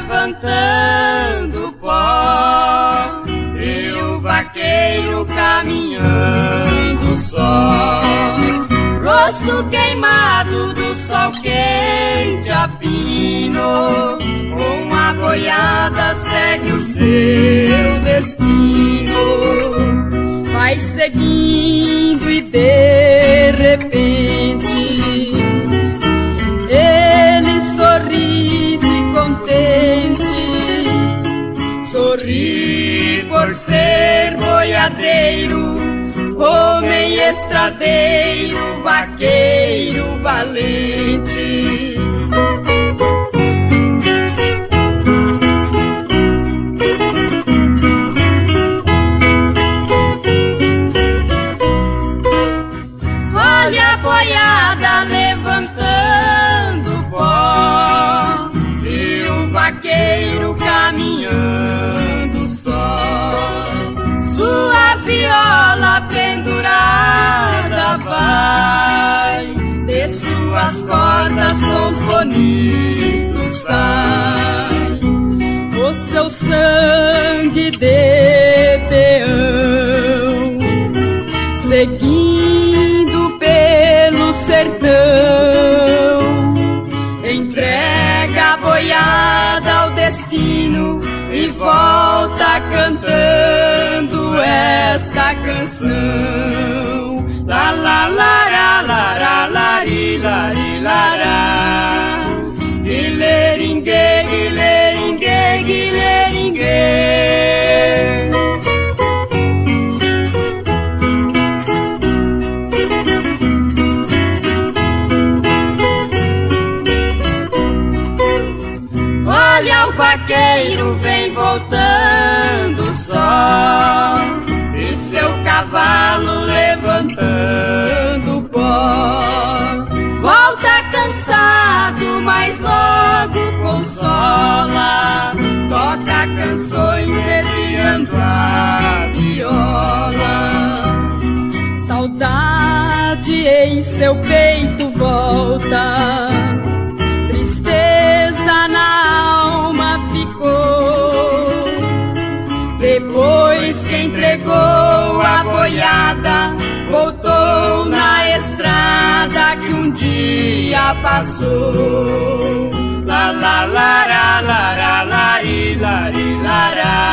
levantando pó, e o vaqueiro caminhando só. Rosto queimado do sol quente a pino, com a boiada segue o seu destino. Vai seguindo e de repente ele sorri de contente, sorri por ser boiadeiro, homem estradeiro, vaqueiro valente. Olha a boiada levantando pó, e o vaqueiro caminhando só. Sua viola pendurada vai, de suas cordas sons bonitos sai. O seu sangue de peão, seguindo pelo sertão, entrega a boiada ao destino e volta cantando esta canção. La la la la la la la ri la ri la ra, guileringue guileringue guileringue. Olha o vaqueiro vem voltando só, e seu cavalo levantando pó. Volta cansado, mas logo consola, toca canções dedilhando a viola. Saudade em seu peito volta, tristeza na alma ficou. Depois que entregou a boiada, voltou na estrada que um dia passou. La la la la la la la ri la ri la ra.